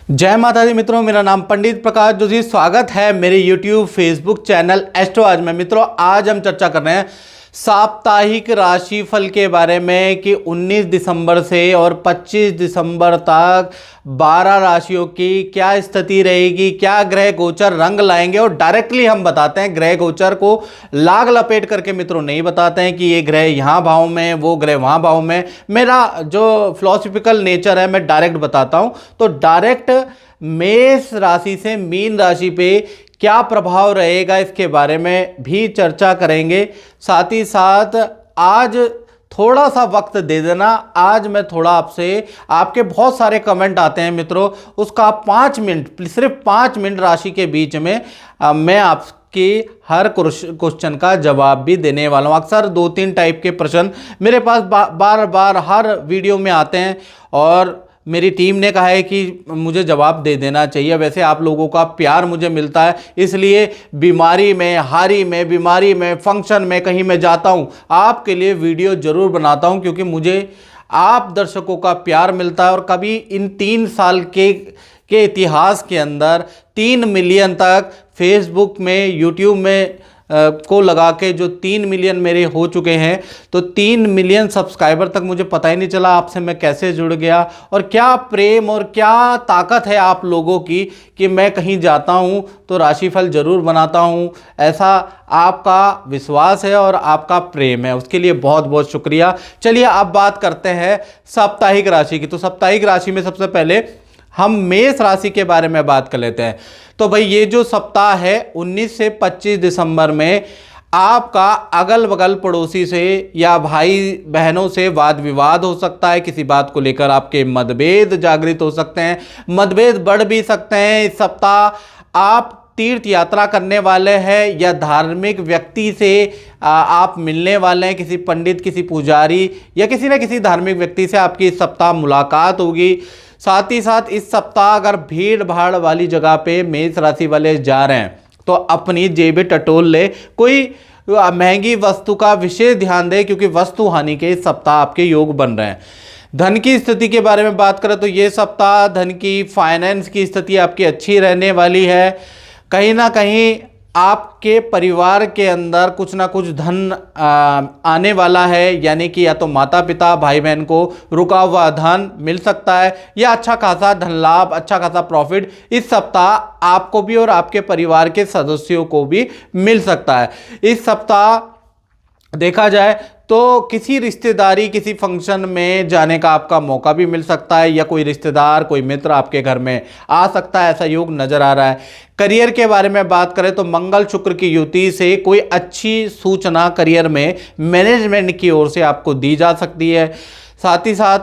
जय माता दी मित्रों, मेरा नाम पंडित प्रकाश जोशी। स्वागत है मेरे YouTube फेसबुक चैनल एस्ट्रो आज में। मित्रों, आज हम चर्चा कर रहे हैं साप्ताहिक राशिफल के बारे में कि 19 दिसंबर से और 25 दिसंबर तक 12 राशियों की क्या स्थिति रहेगी, क्या ग्रह गोचर रंग लाएंगे। और डायरेक्टली हम बताते हैं, ग्रह गोचर को लाग लपेट करके मित्रों नहीं बताते हैं कि ये ग्रह यहाँ भाव में, वो ग्रह वहाँ भाव में। मेरा जो फिलॉसफिकल नेचर है, मैं डायरेक्ट बताता हूँ। तो डायरेक्ट मेष राशि से मीन राशि पे क्या प्रभाव रहेगा, इसके बारे में भी चर्चा करेंगे। साथ ही साथ आज थोड़ा सा वक्त दे देना। आज मैं थोड़ा आपसे, आपके बहुत सारे कमेंट आते हैं मित्रों, उसका 5 मिनट, सिर्फ 5 मिनट राशि के बीच में मैं आपके हर क्वेश्चन का जवाब भी देने वाला हूँ। अक्सर 2-3 टाइप के प्रश्न मेरे पास बार बार हर वीडियो में आते हैं और मेरी टीम ने कहा है कि मुझे जवाब दे देना चाहिए। वैसे आप लोगों का प्यार मुझे मिलता है, इसलिए बीमारी में, हारी में, बीमारी में, फंक्शन में, कहीं मैं जाता हूं, आपके लिए वीडियो जरूर बनाता हूं, क्योंकि मुझे आप दर्शकों का प्यार मिलता है। और कभी इन 3 साल के इतिहास के अंदर 3 मिलियन तक फेसबुक में, यूट्यूब में को लगा के जो 3 मिलियन मेरे हो चुके हैं, तो 3 मिलियन सब्सक्राइबर तक मुझे पता ही नहीं चला आपसे मैं कैसे जुड़ गया। और क्या प्रेम और क्या ताकत है आप लोगों की कि मैं कहीं जाता हूं तो राशिफल जरूर बनाता हूं। ऐसा आपका विश्वास है और आपका प्रेम है, उसके लिए बहुत बहुत शुक्रिया। चलिए अब बात करते हैं साप्ताहिक राशि की। तो साप्ताहिक राशि में सबसे पहले हम मेष राशि के बारे में बात कर लेते हैं। तो भाई, ये जो सप्ताह है 19 से 25 दिसंबर में आपका अगल बगल पड़ोसी से या भाई बहनों से वाद विवाद हो सकता है। किसी बात को लेकर आपके मतभेद जागृत हो सकते हैं, मतभेद बढ़ भी सकते हैं। इस सप्ताह आप तीर्थ यात्रा करने वाले हैं या धार्मिक व्यक्ति से आप मिलने वाले हैं। किसी पंडित, किसी पुजारी या किसी न किसी धार्मिक व्यक्ति से आपकी इस सप्ताह मुलाकात होगी। साथ ही साथ इस सप्ताह अगर भीड़ भाड़ वाली जगह पे मेष राशि वाले जा रहे हैं तो अपनी जेबें टटोल ले, कोई महंगी वस्तु का विशेष ध्यान दें, क्योंकि वस्तु हानि के इस सप्ताह आपके योग बन रहे हैं। धन की स्थिति के बारे में बात करें तो ये सप्ताह धन की, फाइनेंस की स्थिति आपकी अच्छी रहने वाली है। कहीं ना कहीं आपके परिवार के अंदर कुछ ना कुछ धन आने वाला है, यानी कि या तो माता पिता, भाई बहन को रुका हुआ धन मिल सकता है या अच्छा खासा धन लाभ, अच्छा खासा प्रॉफिट इस सप्ताह आपको भी और आपके परिवार के सदस्यों को भी मिल सकता है। इस सप्ताह देखा जाए तो किसी रिश्तेदारी, किसी फंक्शन में जाने का आपका मौका भी मिल सकता है, या कोई रिश्तेदार, कोई मित्र आपके घर में आ सकता है, ऐसा योग नजर आ रहा है। करियर के बारे में बात करें तो मंगल शुक्र की युति से कोई अच्छी सूचना करियर में मैनेजमेंट की ओर से आपको दी जा सकती है। साथ ही साथ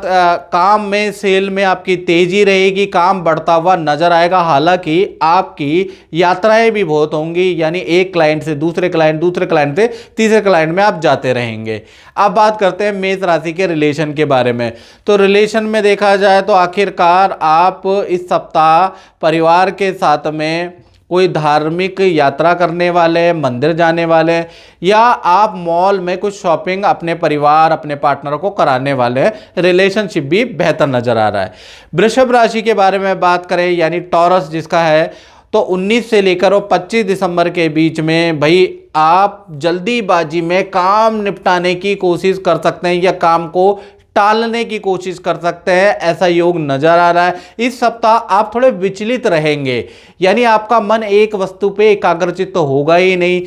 काम में, सेल में आपकी तेजी रहेगी, काम बढ़ता हुआ नजर आएगा। हालांकि आपकी यात्राएं भी बहुत होंगी, यानी एक क्लाइंट से दूसरे क्लाइंट, दूसरे क्लाइंट से तीसरे क्लाइंट में आप जाते रहेंगे। अब बात करते हैं मेष राशि के रिलेशन के बारे में। तो रिलेशन में देखा जाए तो आखिरकार आप इस सप्ताह परिवार के साथ में कोई धार्मिक यात्रा करने वाले, मंदिर जाने वाले, या आप मॉल में कुछ शॉपिंग अपने परिवार, अपने पार्टनर को कराने वाले हैं। रिलेशनशिप भी बेहतर नजर आ रहा है। वृषभ राशि के बारे में बात करें, यानी टॉरस जिसका है, तो 19 से लेकर और 25 दिसंबर के बीच में भाई आप जल्दीबाजी में काम निपटाने की कोशिश कर सकते हैं या काम को टालने की कोशिश कर सकते हैं, ऐसा योग नजर आ रहा है। इस सप्ताह आप थोड़े विचलित रहेंगे, यानी आपका मन एक वस्तु पे एकाग्रचित्त तो होगा ही नहीं।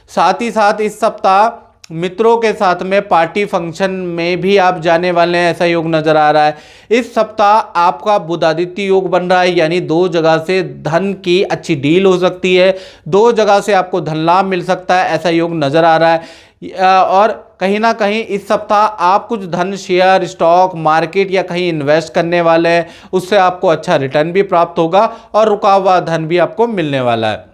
साथ ही साथ इस सप्ताह मित्रों के साथ में पार्टी फंक्शन में भी आप जाने वाले हैं, ऐसा योग नजर आ रहा है। इस सप्ताह आपका बुधादित्य योग बन रहा है, यानी 2 जगह से धन की अच्छी डील हो सकती है, 2 जगह से आपको धन लाभ मिल सकता है, ऐसा योग नजर आ रहा है। और कहीं ना कहीं इस सप्ताह आप कुछ धन शेयर, स्टॉक मार्केट या कहीं इन्वेस्ट करने वाले हैं, उससे आपको अच्छा रिटर्न भी प्राप्त होगा और रुका हुआ धन भी आपको मिलने वाला है।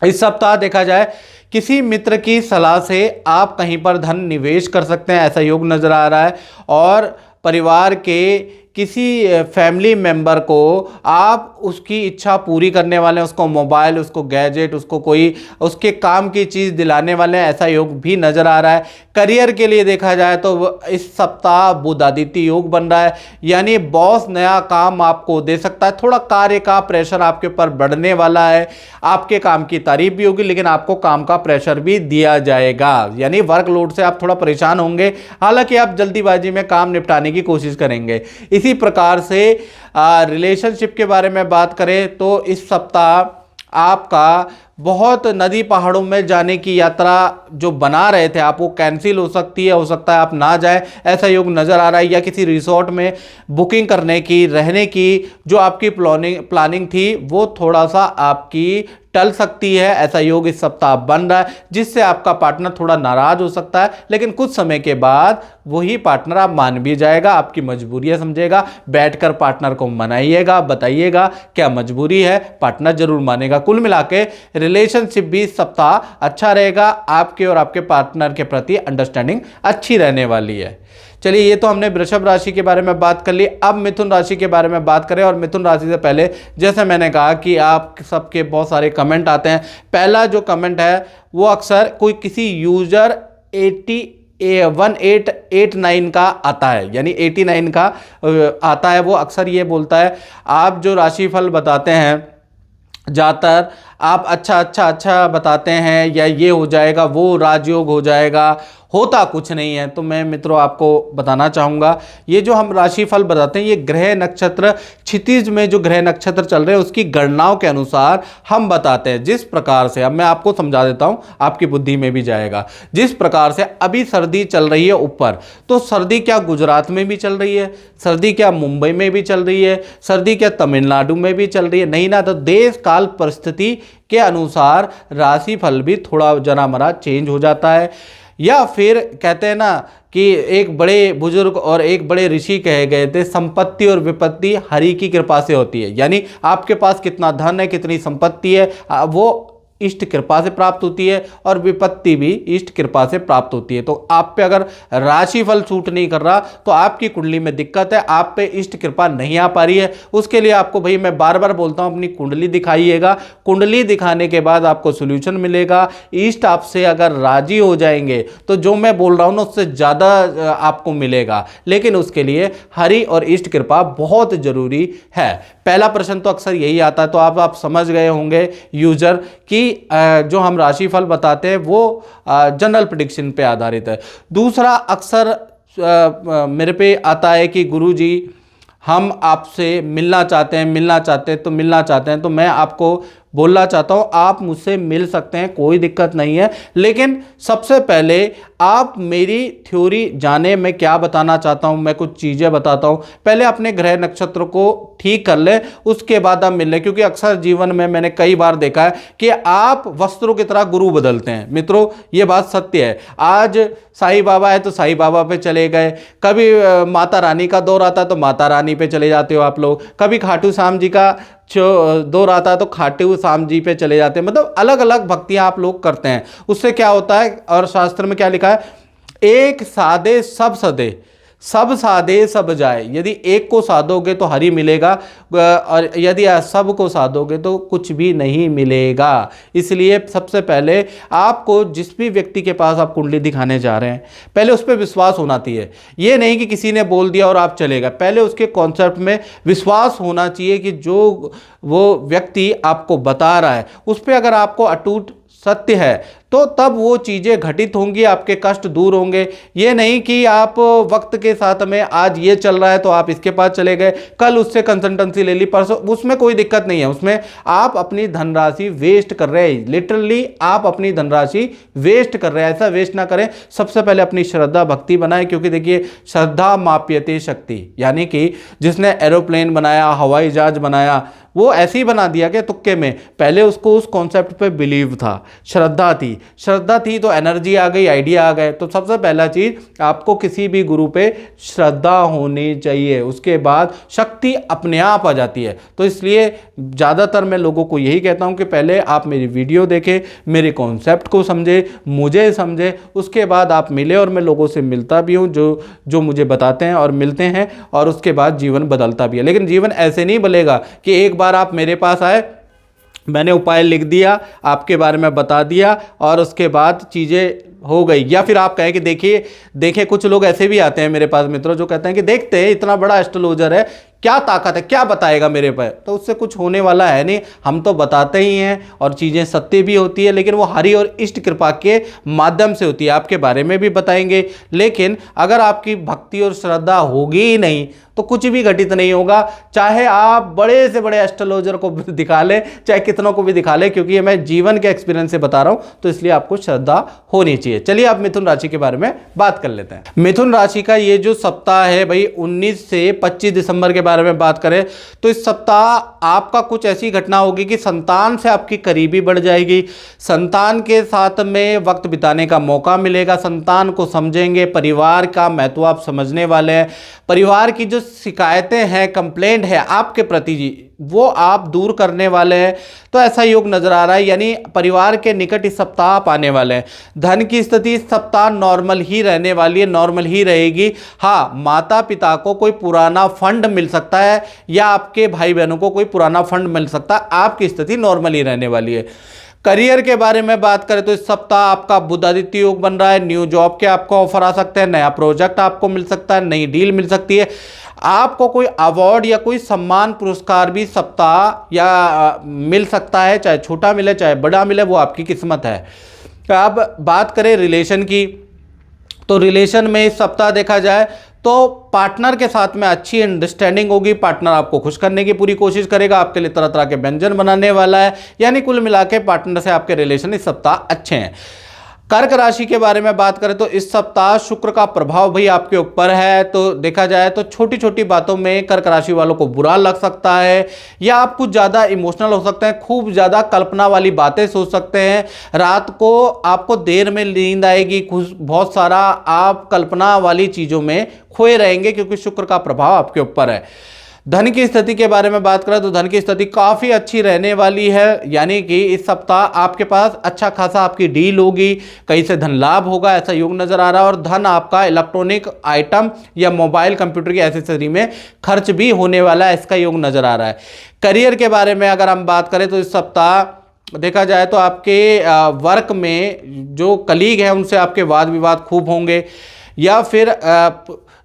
इस सप्ताह देखा जाए किसी मित्र की सलाह से आप कहीं पर धन निवेश कर सकते हैं, ऐसा योग नजर आ रहा है। और परिवार के किसी फैमिली मेंबर को आप उसकी इच्छा पूरी करने वाले हैं, उसको मोबाइल, उसको गैजेट, उसको कोई उसके काम की चीज़ दिलाने वाले हैं, ऐसा योग भी नज़र आ रहा है। करियर के लिए देखा जाए तो इस सप्ताह बुध आदित्य योग बन रहा है, यानी बॉस नया काम आपको दे सकता है। थोड़ा कार्य का प्रेशर आपके ऊपर बढ़ने वाला है, आपके काम की तारीफ भी होगी लेकिन आपको काम का प्रेशर भी दिया जाएगा, यानी वर्कलोड से आप थोड़ा परेशान होंगे। हालांकि आप जल्दीबाजी में काम निपटाने की कोशिश करेंगे। इसी प्रकार से रिलेशनशिप के बारे में बात करें तो इस सप्ताह आपका बहुत नदी पहाड़ों में जाने की यात्रा जो बना रहे थे आप, वो कैंसिल हो सकती है, हो सकता है आप ना जाए, ऐसा योग नज़र आ रहा है। या किसी रिसोर्ट में बुकिंग करने की, रहने की जो आपकी प्लानिंग थी वो थोड़ा सा आपकी टल सकती है, ऐसा योग इस सप्ताह बन रहा है, जिससे आपका पार्टनर थोड़ा नाराज हो सकता है। लेकिन कुछ समय के बाद वही पार्टनर आप मान भी जाएगा, आपकी मजबूरियां समझेगा। बैठकर पार्टनर को मनाइएगा, बताइएगा क्या मजबूरी है, पार्टनर जरूर मानेगा। कुल मिला के रिलेशनशिप भी इस सप्ताह अच्छा रहेगा, आपके और आपके पार्टनर के प्रति अंडरस्टैंडिंग अच्छी रहने वाली है। चलिए, ये तो हमने वृषभ राशि के बारे में बात कर ली। अब मिथुन राशि के बारे में बात करें। और मिथुन राशि से पहले जैसे मैंने कहा कि आप सबके बहुत सारे कमेंट आते हैं। पहला जो कमेंट है वो अक्सर कोई किसी यूजर 1889 का आता है, यानी 89 का आता है। वो अक्सर ये बोलता है आप जो राशिफल बताते हैं ज़्यादातर आप अच्छा बताते हैं, या ये हो जाएगा, वो राजयोग हो जाएगा, होता कुछ नहीं है। तो मैं मित्रों आपको बताना चाहूँगा, ये जो हम राशिफल बताते हैं ये ग्रह नक्षत्र, क्षितिज में जो ग्रह नक्षत्र चल रहे हैं उसकी गणनाओं के अनुसार हम बताते हैं। जिस प्रकार से, अब मैं आपको समझा देता हूँ, आपकी बुद्धि में भी जाएगा। जिस प्रकार से अभी सर्दी चल रही है ऊपर, तो सर्दी क्या गुजरात में भी चल रही है, सर्दी क्या मुंबई में भी चल रही है, सर्दी क्या तमिलनाडु में भी चल रही है, नहीं ना। तो देश काल परिस्थिति के अनुसार राशिफल भी थोड़ा जरा मरा चेंज हो जाता है। या फिर कहते हैं ना कि एक बड़े बुजुर्ग और एक बड़े ऋषि कहे गए थे, संपत्ति और विपत्ति हरि की कृपा से होती है। यानी आपके पास कितना धन है, कितनी संपत्ति है, वो इष्ट कृपा से प्राप्त होती है, और विपत्ति भी इष्ट कृपा से प्राप्त होती है। तो आप पे अगर राशिफल सूट नहीं कर रहा तो आपकी कुंडली में दिक्कत है, आप पे इष्ट कृपा नहीं आ पा रही है। उसके लिए आपको भाई मैं बार बार बोलता हूं, अपनी कुंडली दिखाइएगा। कुंडली दिखाने के बाद आपको सोल्यूशन मिलेगा। इष्ट आपसे अगर राजी हो जाएंगे तो जो मैं बोल रहा हूं ना उससे ज़्यादा आपको मिलेगा। लेकिन उसके लिए हरि और इष्ट कृपा बहुत जरूरी है। पहला प्रश्न तो अक्सर यही आता है। तो आप समझ गए होंगे यूजर कि जो हम राशिफल बताते हैं वो जनरल प्रेडिक्शन पे आधारित है। दूसरा अक्सर मेरे पे आता है कि गुरुजी हम आपसे मिलना चाहते हैं, तो मैं आपको बोलना चाहता हूं आप मुझसे मिल सकते हैं, कोई दिक्कत नहीं है। लेकिन सबसे पहले आप मेरी थ्योरी जाने, मैं क्या बताना चाहता हूं, मैं कुछ चीज़ें बताता हूं। पहले अपने ग्रह नक्षत्र को ठीक कर ले, उसके बाद आप मिल लें। क्योंकि अक्सर जीवन में मैंने कई बार देखा है कि आप वस्त्रों की तरह गुरु बदलते हैं। मित्रों ये बात सत्य है। आज साईं बाबा है तो साईं बाबा पे चले गए, कभी माता रानी का दौर आता है तो माता रानी पे चले जाते हो आप लोग, कभी खाटू श्याम जी का दौर आता है तो खाटू श्याम जी पे चले जाते हैं। मतलब अलग अलग भक्तियां आप लोग करते हैं। उससे क्या होता है, और शास्त्र में क्या लिखा है, एक साधे सब सदे, सब साधे सब जाए। यदि एक को साधोगे तो हरि मिलेगा, और यदि सब को साधोगे तो कुछ भी नहीं मिलेगा। इसलिए सबसे पहले आपको जिस भी व्यक्ति के पास आप कुंडली दिखाने जा रहे हैं, पहले उस पर विश्वास होना चाहिए। ये नहीं कि किसी ने बोल दिया और आप चले गए, पहले उसके कॉन्सेप्ट में विश्वास होना चाहिए कि जो वो व्यक्ति आपको बता रहा है उस पर अगर आपको अटूट सत्य है तो तब वो चीज़ें घटित होंगी, आपके कष्ट दूर होंगे। ये नहीं कि आप वक्त के साथ में आज ये चल रहा है तो आप इसके पास चले गए, कल उससे कंसल्टेंसी ले ली, परसों, उसमें कोई दिक्कत नहीं है। उसमें आप अपनी धनराशि वेस्ट कर रहे हैं, लिटरली आप अपनी धनराशि वेस्ट कर रहे हैं। ऐसा वेस्ट ना करें। सबसे पहले अपनी श्रद्धा भक्ति बनाएं, क्योंकि देखिए श्रद्धा माप्यते शक्ति, यानी कि जिसने एरोप्लेन बनाया, हवाई जहाज बनाया, वो ऐसे ही बना दिया कि तुक्के में, पहले उसको उस कॉन्सेप्ट पे बिलीव था, श्रद्धा थी, थी, श्रद्धा थी तो एनर्जी आ गई, आइडिया आ गए। तो सबसे पहला चीज़ आपको किसी भी गुरु पे श्रद्धा होनी चाहिए, उसके बाद शक्ति अपने आप आ जाती है। तो इसलिए ज़्यादातर मैं लोगों को यही कहता हूँ कि पहले आप मेरी वीडियो देखें, मेरे कॉन्सेप्ट को समझे, मुझे समझे, उसके बाद आप मिले। और मैं लोगों से मिलता भी हूँ जो मुझे बताते हैं और मिलते हैं, और उसके बाद जीवन बदलता भी है। लेकिन जीवन ऐसे नहीं बदलेगा कि एक बार आप मेरे पास आए, मैंने उपाय लिख दिया, आपके बारे में बता दिया और उसके बाद चीज़ें हो गई। या फिर आप कहें कि देखिए कुछ लोग ऐसे भी आते हैं मेरे पास मित्रों जो कहते हैं कि देखते हैं इतना बड़ा एस्ट्रोलॉजर है, क्या ताकत है, क्या बताएगा मेरे पर। तो उससे कुछ होने वाला है नहीं, हम तो बताते ही हैं और चीज़ें सत्य भी होती है, लेकिन वो हरि और इष्ट कृपा के माध्यम से होती है। आपके बारे में भी बताएंगे, लेकिन अगर आपकी भक्ति और श्रद्धा होगी ही नहीं तो कुछ भी घटित नहीं होगा। चाहे आप बड़े से बड़े एस्ट्रोलॉजर को दिखा लें, चाहे कितनों को भी दिखा लें, क्योंकि ये मैं जीवन के एक्सपीरियंस से बता रहा हूं, तो इसलिए आपको श्रद्धा होनी चाहिए। चलिए आप मिथुन राशि के बारे में बात कर लेते हैं। मिथुन राशि का ये जो सप्ताह है भाई, 19 से 25 दिसंबर के बारे में बात करें तो इस सप्ताह आपका कुछ ऐसी घटना होगी कि संतान से आपकी करीबी बढ़ जाएगी, संतान के साथ में वक्त बिताने का मौका मिलेगा, संतान को समझेंगे, परिवार का महत्व आप समझने वाले हैं, परिवार की जो शिकायतें हैं, कंप्लेंट है आपके प्रति जी, वो आप दूर करने वाले हैं। तो ऐसा योग नजर आ रहा है, यानी परिवार के निकट इस सप्ताह आप आने वाले हैं। धन की स्थिति इस सप्ताह नॉर्मल ही रहने वाली है, नॉर्मल ही रहेगी। हाँ, माता पिता को कोई पुराना फंड मिल सकता है या आपके भाई बहनों को कोई पुराना फंड मिल सकता है, आपकी स्थिति नॉर्मल ही रहने वाली है। करियर के बारे में बात करें तो इस सप्ताह आपका बुध आदित्य योग बन रहा है, न्यू जॉब के आपको ऑफर आ सकते हैं, नया प्रोजेक्ट आपको मिल सकता है, नई डील मिल सकती है, आपको कोई अवार्ड या कोई सम्मान पुरस्कार भी सप्ताह या मिल सकता है, चाहे छोटा मिले चाहे बड़ा मिले, वो आपकी किस्मत है। अब बात करें रिलेशन की, तो रिलेशन में इस सप्ताह देखा जाए तो पार्टनर के साथ में अच्छी अंडरस्टैंडिंग होगी, पार्टनर आपको खुश करने की पूरी कोशिश करेगा, आपके लिए तरह तरह के व्यंजन बनाने वाला है, यानी कुल मिला के पार्टनर से आपके रिलेशन इस सप्ताह अच्छे हैं। कर्क राशि के बारे में बात करें तो इस सप्ताह शुक्र का प्रभाव भी आपके ऊपर है, तो देखा जाए तो छोटी छोटी बातों में कर्क राशि वालों को बुरा लग सकता है, या आप कुछ ज़्यादा इमोशनल हो सकते हैं, खूब ज़्यादा कल्पना वाली बातें सोच सकते हैं, रात को आपको देर में नींद आएगी, बहुत सारा आप कल्पना वाली चीज़ों में खोए रहेंगे क्योंकि शुक्र का प्रभाव आपके ऊपर है। धन की स्थिति के बारे में बात करें तो धन की स्थिति काफ़ी अच्छी रहने वाली है, यानी कि इस सप्ताह आपके पास अच्छा खासा आपकी डील होगी, कहीं से धन लाभ होगा, ऐसा योग नज़र आ रहा है। और धन आपका इलेक्ट्रॉनिक आइटम या मोबाइल कंप्यूटर की एसेसरी में खर्च भी होने वाला है, इसका योग नज़र आ रहा है। करियर के बारे में अगर हम बात करें तो इस सप्ताह देखा जाए तो आपके वर्क में जो कलीग हैं उनसे आपके वाद विवाद खूब होंगे, या फिर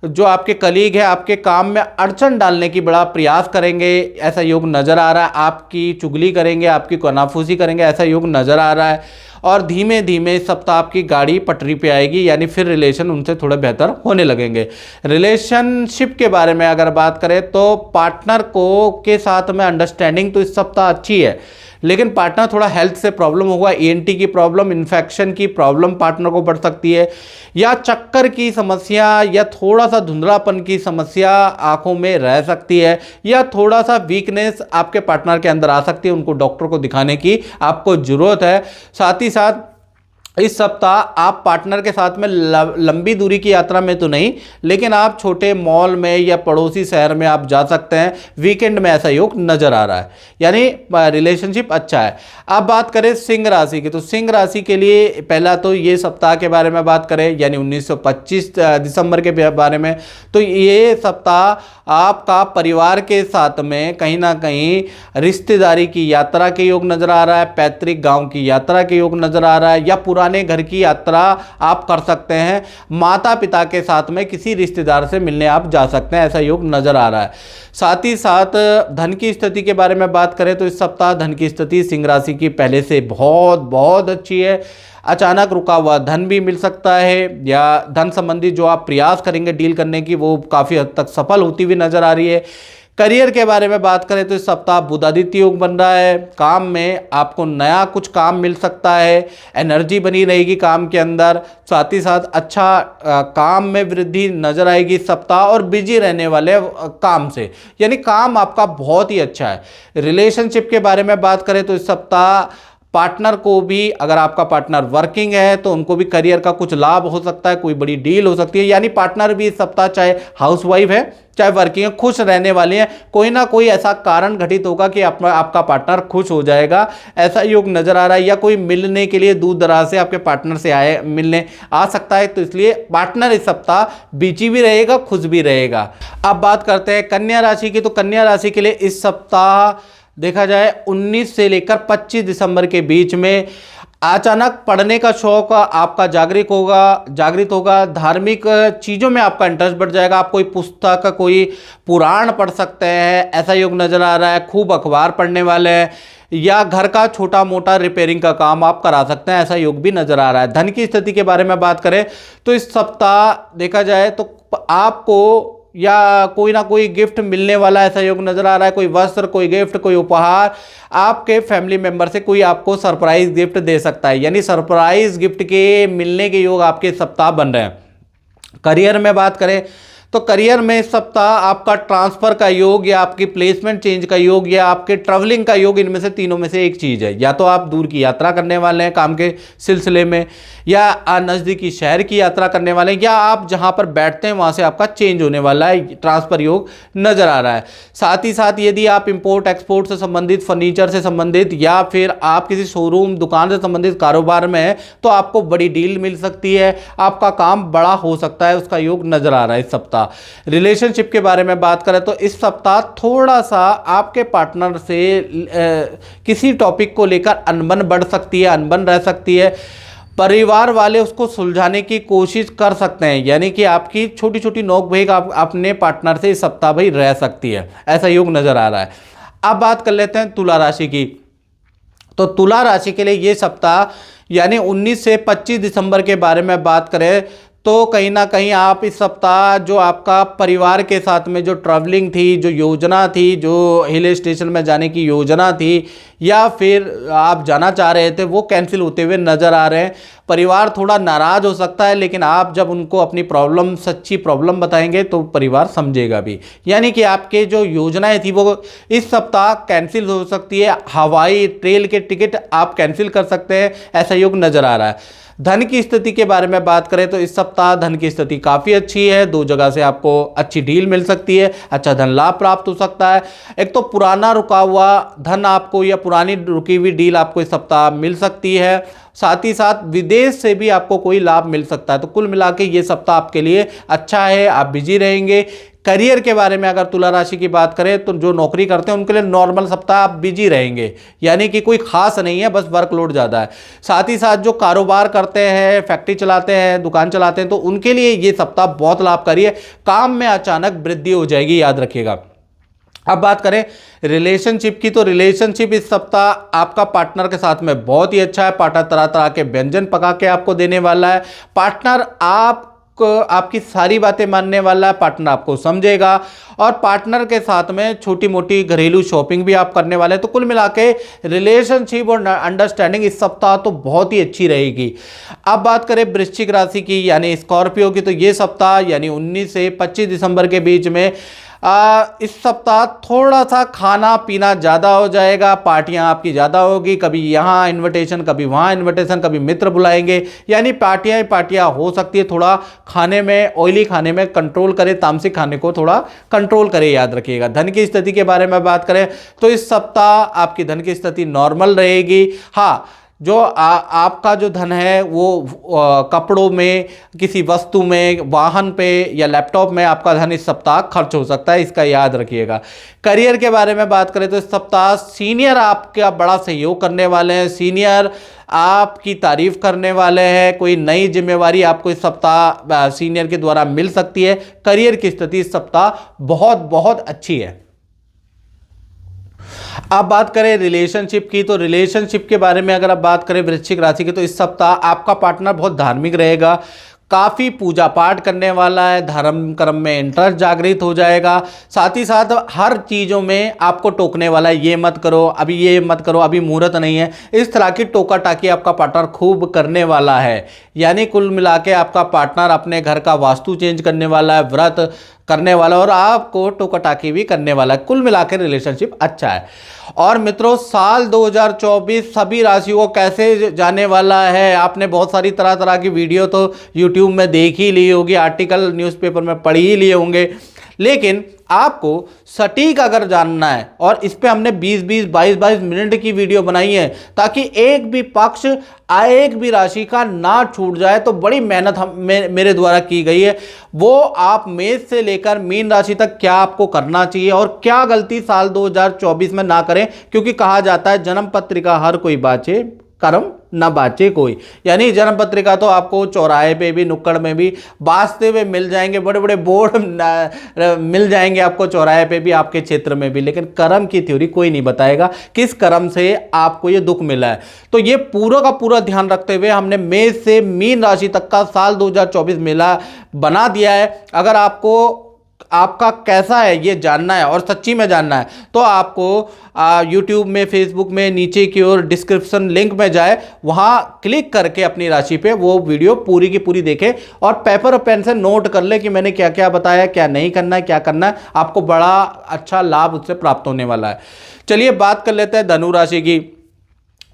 जो आपके कलीग है आपके काम में अड़चन डालने की बड़ा प्रयास करेंगे, ऐसा योग नज़र आ रहा है। आपकी चुगली करेंगे, आपकी कनाफूसी करेंगे, ऐसा योग नज़र आ रहा है। और धीमे धीमे इस सप्ताह आपकी गाड़ी पटरी पे आएगी, यानी फिर रिलेशन उनसे थोड़े बेहतर होने लगेंगे। रिलेशनशिप के बारे में अगर बात करें तो पार्टनर को के साथ में अंडरस्टैंडिंग तो इस सप्ताह अच्छी है, लेकिन पार्टनर थोड़ा हेल्थ से प्रॉब्लम होगा, ENT की प्रॉब्लम, इन्फेक्शन की प्रॉब्लम पार्टनर को बढ़ सकती है, या चक्कर की समस्या, या थोड़ा सा धुंधलापन की समस्या आंखों में रह सकती है, या थोड़ा सा वीकनेस आपके पार्टनर के अंदर आ सकती है, उनको डॉक्टर को दिखाने की आपको ज़रूरत है। साथ ही साथ इस सप्ताह आप पार्टनर के साथ में लंबी दूरी की यात्रा में तो नहीं, लेकिन आप छोटे मॉल में या पड़ोसी शहर में आप जा सकते हैं, वीकेंड में ऐसा योग नज़र आ रहा है, यानी रिलेशनशिप अच्छा है। अब बात करें सिंह राशि की, तो सिंह राशि के लिए पहला तो ये सप्ताह के बारे में बात करें, यानी 1925 दिसंबर के बारे में, तो ये सप्ताह आपका परिवार के साथ में कहीं ना कहीं रिश्तेदारी की यात्रा के योग नज़र आ रहा है, पैतृक गाँव की यात्रा के योग नज़र आ रहा है, या पुराने घर की यात्रा आप कर सकते हैं, माता पिता के साथ में किसी रिश्तेदार से मिलने आप जा सकते हैं, ऐसा योग नज़र आ रहा है। साथ ही साथ धन की स्थिति के बारे में बात करें तो इस सप्ताह धन की स्थिति सिंह राशि की पहले से बहुत बहुत अच्छी है। अचानक रुका हुआ धन भी मिल सकता है, या धन संबंधी जो आप प्रयास करेंगे डील करने की वो काफ़ी हद तक सफल होती हुई नज़र आ रही है। करियर के बारे में बात करें तो इस सप्ताह बुध आदित्य योग बन रहा है, काम में आपको नया कुछ काम मिल सकता है, एनर्जी बनी रहेगी काम के अंदर, साथ ही साथ अच्छा काम में वृद्धि नजर आएगी इस सप्ताह, और बिजी रहने वाले काम से, यानी काम आपका बहुत ही अच्छा है। रिलेशनशिप के बारे में बात करें तो इस सप्ताह पार्टनर को भी, अगर आपका पार्टनर वर्किंग है तो उनको भी करियर का कुछ लाभ हो सकता है, कोई बड़ी डील हो सकती है। यानी पार्टनर भी इस सप्ताह चाहे हाउसवाइफ है चाहे वर्किंग है, खुश रहने वाले हैं। कोई ना कोई ऐसा कारण घटित होगा कि आपका पार्टनर खुश हो जाएगा, ऐसा योग नजर आ रहा है। या कोई मिलने के लिए दूर दराज से आपके पार्टनर से मिलने आ सकता है, तो इसलिए पार्टनर इस सप्ताह बिजी भी रहेगा, खुश भी रहेगा। अब बात करते हैं कन्या राशि की। तो कन्या राशि के लिए इस सप्ताह देखा जाए 19 से लेकर 25 दिसंबर के बीच में अचानक पढ़ने का शौक आपका जागृत होगा। धार्मिक चीज़ों में आपका इंटरेस्ट बढ़ जाएगा। आप कोई पुस्तक, कोई पुराण पढ़ सकते हैं, ऐसा योग नज़र आ रहा है। खूब अखबार पढ़ने वाले हैं, या घर का छोटा मोटा रिपेयरिंग का काम आप करा सकते हैं, ऐसा योग भी नज़र आ रहा है। धन की स्थिति के बारे में बात करें तो इस सप्ताह देखा जाए तो आपको या कोई ना कोई गिफ्ट मिलने वाला ऐसा योग नजर आ रहा है। कोई वस्त्र, कोई गिफ्ट, कोई उपहार, आपके फैमिली मेंबर से कोई आपको सरप्राइज गिफ्ट दे सकता है। यानी सरप्राइज गिफ्ट के मिलने के योग आपके सप्ताह बन रहे हैं। करियर में बात करें तो करियर में इस सप्ताह आपका ट्रांसफर का योग, या आपकी प्लेसमेंट चेंज का योग, या आपके ट्रैवलिंग का योग, इनमें से तीनों में से एक चीज़ है। या तो आप दूर की यात्रा करने वाले हैं काम के सिलसिले में, या नज़दीकी शहर की यात्रा करने वाले हैं, या आप जहां पर बैठते हैं वहां से आपका चेंज होने वाला है, ट्रांसफर योग नज़र आ रहा है। साथ ही साथ यदि आप इंपोर्ट एक्सपोर्ट से संबंधित, फर्नीचर से संबंधित, या फिर आप किसी शोरूम दुकान से संबंधित कारोबार में है तो आपको बड़ी डील मिल सकती है, आपका काम बड़ा हो सकता है, उसका योग नज़र आ रहा है इस सप्ताह। रिलेशनशिप के बारे में बात करें तो इस सप्ताह थोड़ा सा आपके पार्टनर से किसी टॉपिक को लेकर अनबन बढ़ सकती है, अनबन रह सकती है। परिवार वाले उसको सुलझाने की कोशिश कर सकते हैं। यानी कि आपकी छोटी छोटी नोकझोंक आप अपने पार्टनर से इस सप्ताह भाई रह सकती है, ऐसा योग नजर आ रहा है। अब बात कर लेते हैं तुला राशि की। तो तुला राशि के लिए ये सप्ताह यानी 19 से 25 दिसंबर के बारे में बात करें तो कहीं ना कहीं आप इस सप्ताह जो आपका परिवार के साथ में जो ट्रैवलिंग थी, जो योजना थी, जो हिल स्टेशन में जाने की योजना थी, या फिर आप जाना चाह रहे थे, वो कैंसिल होते हुए नज़र आ रहे हैं। परिवार थोड़ा नाराज़ हो सकता है, लेकिन आप जब उनको अपनी प्रॉब्लम, सच्ची प्रॉब्लम बताएंगे तो परिवार समझेगा भी। यानी कि आपके जो योजनाएं थी वो इस सप्ताह कैंसिल हो सकती है। हवाई ट्रेन के टिकट आप कैंसिल कर सकते हैं, ऐसा योग नज़र आ रहा है। धन की स्थिति के बारे में बात करें तो इस सप्ताह धन की स्थिति काफ़ी अच्छी है। दो जगह से आपको अच्छी डील मिल सकती है, अच्छा धन लाभ प्राप्त हो सकता है। एक तो पुराना रुका हुआ धन आपको, या पुरानी रुकी हुई डील आपको इस सप्ताह मिल सकती है। साथ ही साथ विदेश से भी आपको कोई लाभ मिल सकता है। तो कुल मिला के ये सप्ताह आपके लिए अच्छा है, आप बिजी रहेंगे। करियर के बारे में अगर तुला राशि की बात करें तो जो नौकरी करते हैं उनके लिए नॉर्मल सप्ताह आप बिजी रहेंगे, यानी कि कोई खास नहीं है, बस वर्कलोड ज़्यादा है। साथ ही साथ जो कारोबार करते हैं, फैक्ट्री चलाते हैं, दुकान चलाते हैं, तो उनके लिए ये सप्ताह बहुत लाभकारी है। काम में अचानक वृद्धि हो जाएगी, याद रखिएगा। अब बात करें रिलेशनशिप की, तो रिलेशनशिप इस सप्ताह आपका पार्टनर के साथ में बहुत ही अच्छा है। पार्टनर तरह तरह के व्यंजन पका के आपको देने वाला है। पार्टनर आपकी सारी बातें मानने वाला है, पार्टनर आपको समझेगा, और पार्टनर के साथ में छोटी मोटी घरेलू शॉपिंग भी आप करने वाले हैं। तो कुल मिला के रिलेशनशिप और अंडरस्टैंडिंग इस सप्ताह तो बहुत ही अच्छी रहेगी। अब बात करें वृश्चिक राशि की यानी स्कॉर्पियो की, तो ये सप्ताह यानी 19 से 25 दिसंबर के बीच में इस सप्ताह थोड़ा सा खाना पीना ज़्यादा हो जाएगा, पार्टियां आपकी ज़्यादा होगी, कभी यहाँ इन्विटेशन, कभी वहाँ इन्विटेशन, कभी मित्र बुलाएंगे, यानी पार्टियां हो सकती है। थोड़ा खाने में, ऑयली खाने में कंट्रोल करें, तामसिक खाने को थोड़ा कंट्रोल करें, याद रखिएगा। धन की स्थिति के बारे में बात करें तो इस सप्ताह आपकी धन की स्थिति नॉर्मल रहेगी। हाँ, जो आपका जो धन है वो कपड़ों में, किसी वस्तु में, वाहन पे या लैपटॉप में आपका धन इस सप्ताह खर्च हो सकता है, इसका याद रखिएगा। करियर के बारे में बात करें तो इस सप्ताह सीनियर आपका बड़ा सहयोग करने वाले हैं, सीनियर आपकी तारीफ करने वाले हैं। कोई नई जिम्मेवारी आपको इस सप्ताह सीनियर के द्वारा मिल सकती है। करियर की स्थिति इस सप्ताह बहुत बहुत अच्छी है। अब बात करें रिलेशनशिप की, तो रिलेशनशिप के बारे में अगर आप बात करें वृश्चिक राशि की, तो इस सप्ताह आपका पार्टनर बहुत धार्मिक रहेगा, काफ़ी पूजा पाठ करने वाला है, धर्म कर्म में इंटरेस्ट जागृत हो जाएगा। साथ ही साथ हर चीज़ों में आपको टोकने वाला है, ये मत करो, अभी ये मत करो, अभी मुहूर्त नहीं है, इस तरह की टोका टाकी आपका पार्टनर खूब करने वाला है। यानी कुल मिला के आपका पार्टनर अपने घर का वास्तु चेंज करने वाला है, व्रत करने वाला और आपको टोका टाकी भी करने वाला है। कुल मिलाकर रिलेशनशिप अच्छा है। और मित्रों, साल 2024 सभी राशियों को कैसे जाने वाला है, आपने बहुत सारी तरह तरह की वीडियो तो यूट्यूब में देख ही ली होगी, आर्टिकल न्यूज़पेपर में पढ़ ही लिए होंगे, लेकिन आपको सटीक अगर जानना है, और इस पे हमने 20-20, 22-22 मिनट की वीडियो बनाई है ताकि एक भी पक्ष एक भी राशि का ना छूट जाए। तो बड़ी मेहनत मेरे द्वारा की गई है, वो आप मेष से लेकर मीन राशि तक क्या आपको करना चाहिए और क्या गलती साल 2024 में ना करें, क्योंकि कहा जाता है जन्म पत्रिका हर कोई बाचे, कर्म न बाचे कोई। यानी जन्म पत्रिका तो आपको चौराहे पे भी, नुक्कड़ में भी बाजते हुए मिल जाएंगे, बड़े बड़े बोर्ड मिल जाएंगे आपको चौराहे पे भी, आपके क्षेत्र में भी, लेकिन कर्म की थ्योरी कोई नहीं बताएगा किस कर्म से आपको ये दुख मिला है। तो ये पूरा का पूरा ध्यान रखते हुए हमने मेष से मीन राशि तक का साल 2024 मेला बना दिया है। अगर आपको आपका कैसा है ये जानना है और सच्ची में जानना है तो आपको यूट्यूब में, फेसबुक में नीचे की ओर डिस्क्रिप्शन लिंक में जाए, वहां क्लिक करके अपनी राशि पे वो वीडियो पूरी की पूरी देखें और पेपर और पेन से नोट कर ले कि मैंने क्या क्या बताया, क्या नहीं करना है, क्या करना है। आपको बड़ा अच्छा लाभ उससे प्राप्त होने वाला है। चलिए बात कर लेते हैं धनु राशि की।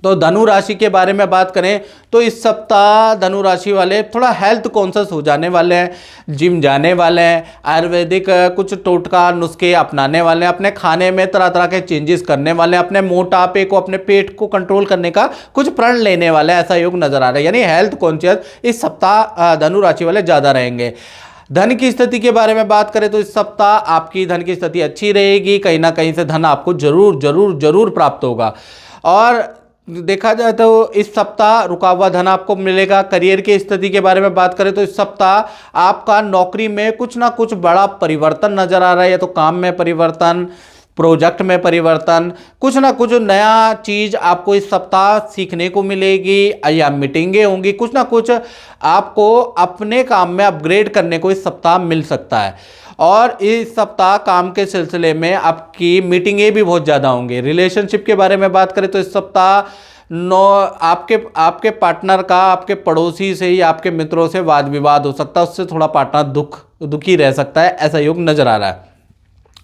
तो धनु राशि के बारे में बात करें तो इस सप्ताह धनु राशि वाले थोड़ा हेल्थ कॉन्शियस हो जाने वाले हैं, जिम जाने वाले हैं, आयुर्वेदिक कुछ टोटका नुस्खे अपनाने वाले हैं, अपने खाने में तरह तरह के चेंजेस करने वाले हैं, अपने मोटापे को, अपने पेट को कंट्रोल करने का कुछ प्रण लेने वाले हैं, ऐसा योग नजर आ रहा है। यानी हेल्थ कॉन्शियस इस सप्ताह धनु राशि वाले ज़्यादा रहेंगे। धन की स्थिति के बारे में बात करें तो इस सप्ताह आपकी धन की स्थिति अच्छी रहेगी, कहीं ना कहीं से धन आपको जरूर जरूर जरूर प्राप्त होगा। और देखा जाए तो इस सप्ताह रुका हुआ धन आपको मिलेगा। करियर की स्थिति के बारे में बात करें तो इस सप्ताह आपका नौकरी में कुछ ना कुछ बड़ा परिवर्तन नजर आ रहा है, या तो काम में परिवर्तन, प्रोजेक्ट में परिवर्तन, कुछ ना कुछ नया चीज आपको इस सप्ताह सीखने को मिलेगी, या मीटिंगें होंगी, कुछ ना कुछ आपको अपने काम में अपग्रेड करने को इस सप्ताह मिल सकता है। और इस सप्ताह काम के सिलसिले में आपकी मीटिंगें भी बहुत ज़्यादा होंगी। रिलेशनशिप के बारे में बात करें तो इस सप्ताह आपके पार्टनर का आपके पड़ोसी से या आपके मित्रों से वाद विवाद हो सकता है, उससे थोड़ा पार्टनर दुखी रह सकता है, ऐसा योग नजर आ रहा है।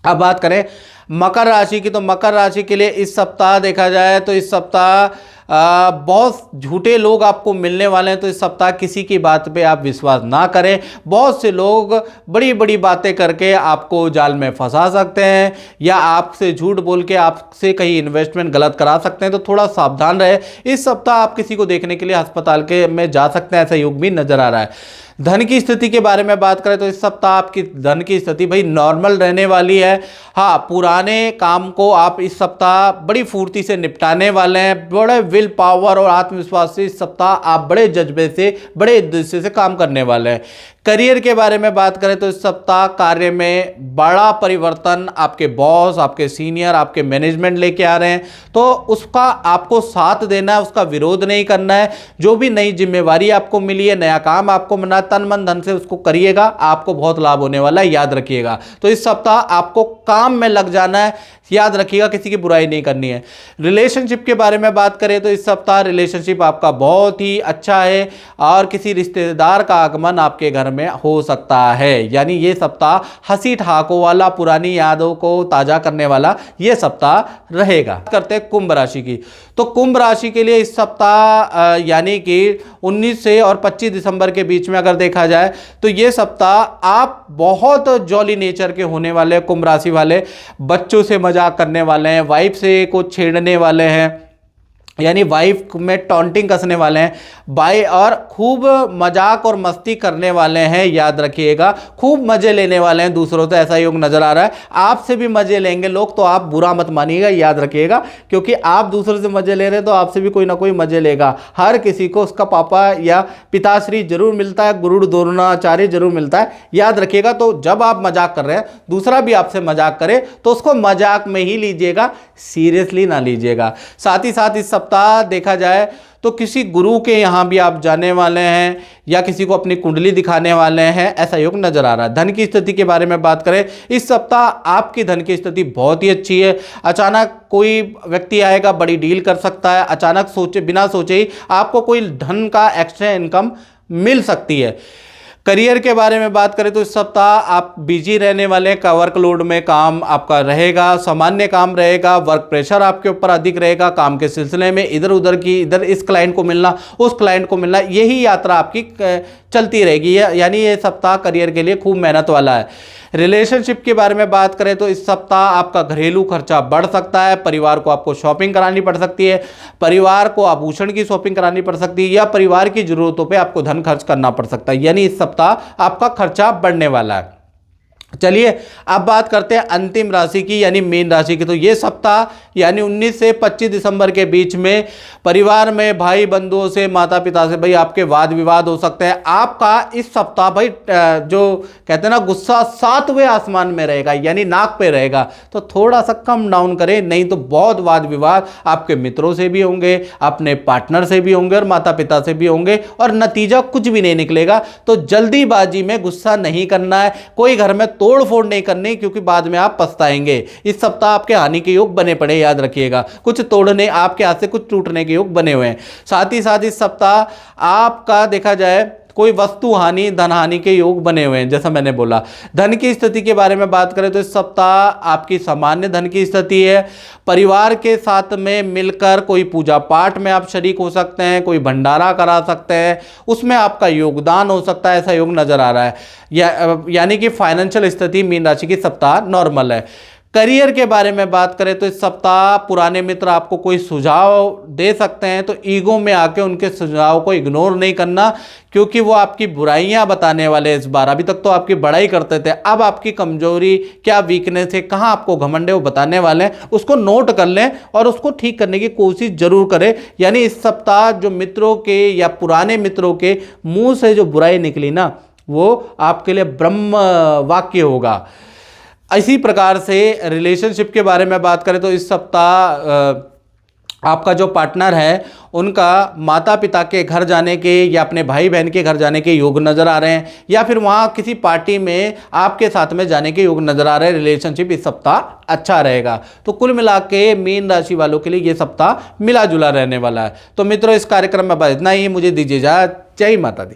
अब बात करें मकर राशि की, तो मकर राशि के लिए इस सप्ताह देखा जाए तो इस सप्ताह बहुत झूठे लोग आपको मिलने वाले हैं। तो इस सप्ताह किसी की बात पे आप विश्वास ना करें। बहुत से लोग बड़ी बड़ी बातें करके आपको जाल में फंसा सकते हैं, या आपसे झूठ बोल के आपसे कहीं इन्वेस्टमेंट गलत करा सकते हैं, तो थोड़ा सावधान रहे। इस सप्ताह आप किसी को देखने के लिए अस्पताल में जा सकते हैं, ऐसा योग भी नजर आ रहा है। धन की स्थिति के बारे में बात करें तो इस सप्ताह आपकी धन की स्थिति भाई नॉर्मल रहने वाली है। हाँ, पुराने काम को आप इस सप्ताह बड़ी फुर्ती से निपटाने वाले हैं। बड़े विल पावर और आत्मविश्वास से इस सप्ताह आप बड़े जज्बे से, बड़े उद्देश्य से काम करने वाले हैं। करियर के बारे में बात करें तो इस सप्ताह कार्य में बड़ा परिवर्तन आपके बॉस, आपके सीनियर, आपके मैनेजमेंट लेके आ रहे हैं, तो उसका आपको साथ देना है, उसका विरोध नहीं करना है। जो भी नई जिम्मेवारी आपको मिली है, नया काम आपको मिला, तन मन धन से उसको करिएगा, आपको बहुत लाभ होने वाला है, याद रखिएगा। तो इस सप्ताह आपको काम में लग जाना है, याद रखिएगा, किसी की बुराई नहीं करनी है। रिलेशनशिप के बारे में बात करें तो इस सप्ताह रिलेशनशिप आपका बहुत ही अच्छा है और किसी रिश्तेदार का आगमन आपके घर में हो सकता है। यानी ये सप्ताह हंसी ठहाकों वाला, पुरानी यादों को ताजा करने वाला ये सप्ताह रहेगा। करते हैं कुंभ राशि की, तो कुंभ राशि के लिए इस सप्ताह यानी कि 19 से और 25 दिसंबर के बीच में अगर देखा जाए तो ये सप्ताह आप बहुत जॉली नेचर के होने वाले। कुंभ राशि वाले बच्चों से मजाक करने वाले हैं, वाइफ से को छेड़ने वाले हैं, यानी वाइफ में टॉन्टिंग कसने वाले हैं और खूब मजाक और मस्ती करने वाले हैं। याद रखिएगा, खूब मजे लेने वाले हैं दूसरों से, ऐसा योग नजर आ रहा है। आपसे भी मजे लेंगे लोग, तो आप बुरा मत मानिएगा, याद रखिएगा, क्योंकि आप दूसरों से मजे ले रहे हैं तो आपसे भी कोई ना कोई मजे लेगा। हर किसी को उसका पापा या पिताश्री जरूर मिलता है, गुरु द्रोणाचार्य जरूर मिलता है, याद रखिएगा। तो जब आप मजाक कर रहे हैं, दूसरा भी आपसे मजाक करे तो उसको मजाक में ही लीजिएगा, सीरियसली ना लीजिएगा। साथ ही साथ इस सप्ताह देखा जाए तो किसी गुरु के यहाँ भी आप जाने वाले हैं या किसी को अपनी कुंडली दिखाने वाले हैं, ऐसा योग नजर आ रहा है। धन की स्थिति के बारे में बात करें, इस सप्ताह आपकी धन की स्थिति बहुत ही अच्छी है। अचानक कोई व्यक्ति आएगा, बड़ी डील कर सकता है, अचानक सोचे बिना सोचे ही आपको कोई धन का एक्स्ट्रा इनकम मिल सकती है। करियर के बारे में बात करें तो इस सप्ताह आप बिजी रहने वाले का वर्कलोड में काम आपका रहेगा, सामान्य काम रहेगा, वर्क प्रेशर आपके ऊपर अधिक रहेगा, काम के सिलसिले में इधर उधर की इधर इस क्लाइंट को मिलना उस क्लाइंट को मिलना, यही यात्रा आपकी चलती रहेगी। यानी ये सप्ताह करियर के लिए खूब मेहनत वाला है। रिलेशनशिप के बारे में बात करें तो इस सप्ताह आपका घरेलू खर्चा बढ़ सकता है, परिवार को आपको शॉपिंग करानी पड़ सकती है, परिवार को आभूषण की शॉपिंग करानी पड़ सकती है या परिवार की जरूरतों पे आपको धन खर्च करना पड़ सकता है। यानी इस सप्ताह आपका खर्चा बढ़ने वाला है। चलिए अब बात करते हैं अंतिम राशि की यानी मीन राशि की। तो ये सप्ताह यानी 19 से 25 दिसंबर के बीच में परिवार में भाई बंधुओं से, माता पिता से भाई आपके वाद विवाद हो सकते हैं। आपका इस सप्ताह भाई जो कहते हैं ना गुस्सा 7वें आसमान में रहेगा यानी नाक पे रहेगा, तो थोड़ा सा कम डाउन करें, नहीं तो बहुत वाद विवाद आपके मित्रों से भी होंगे, अपने पार्टनर से भी होंगे और माता पिता से भी होंगे और नतीजा कुछ भी नहीं निकलेगा। तो जल्दीबाजी में गुस्सा नहीं करना है, कोई घर में तोड़ फोड़ नहीं करनी, क्योंकि बाद में आप पछताएंगे। इस सप्ताह आपके हानि के योग बने पड़े, याद रखिएगा, कुछ तोड़ने आपके हाथ से कुछ टूटने के योग बने हुए हैं। साथ ही साथ इस सप्ताह आपका देखा जाए कोई वस्तु हानि धन हानि के योग बने हुए हैं। जैसा मैंने बोला, धन की स्थिति के बारे में बात करें तो इस सप्ताह आपकी सामान्य धन की स्थिति है। परिवार के साथ में मिलकर कोई पूजा पाठ में आप शरीक हो सकते हैं, कोई भंडारा करा सकते हैं, उसमें आपका योगदान हो सकता है, ऐसा योग नजर आ रहा है। यानी कि फाइनेंशियल स्थिति मीन राशि की सप्ताह नॉर्मल है। करियर के बारे में बात करें तो इस सप्ताह पुराने मित्र आपको कोई सुझाव दे सकते हैं, तो ईगो में आके उनके सुझाव को इग्नोर नहीं करना, क्योंकि वो आपकी बुराइयां बताने वाले इस बार। अभी तक तो आपकी बड़ाई करते थे, अब आपकी कमजोरी क्या वीकनेस है, कहाँ आपको घमंड है, वो बताने वाले हैं। उसको नोट कर लें और उसको ठीक करने की कोशिश जरूर करें। यानी इस सप्ताह जो मित्रों के या पुराने मित्रों के मुंह से जो बुराई निकली ना, वो आपके लिए ब्रह्म वाक्य होगा। इसी प्रकार से रिलेशनशिप के बारे में बात करें तो इस सप्ताह आपका जो पार्टनर है उनका माता पिता के घर जाने के या अपने भाई बहन के घर जाने के योग नज़र आ रहे हैं, या फिर वहाँ किसी पार्टी में आपके साथ में जाने के योग नज़र आ रहे हैं। रिलेशनशिप इस सप्ताह अच्छा रहेगा। तो कुल मिला के मीन राशि वालों के लिए ये सप्ताह मिला जुला रहने वाला है। तो मित्रों, इस कार्यक्रम में बस इतना ही। मुझे दीजिए इजाज़त। जय माता दी।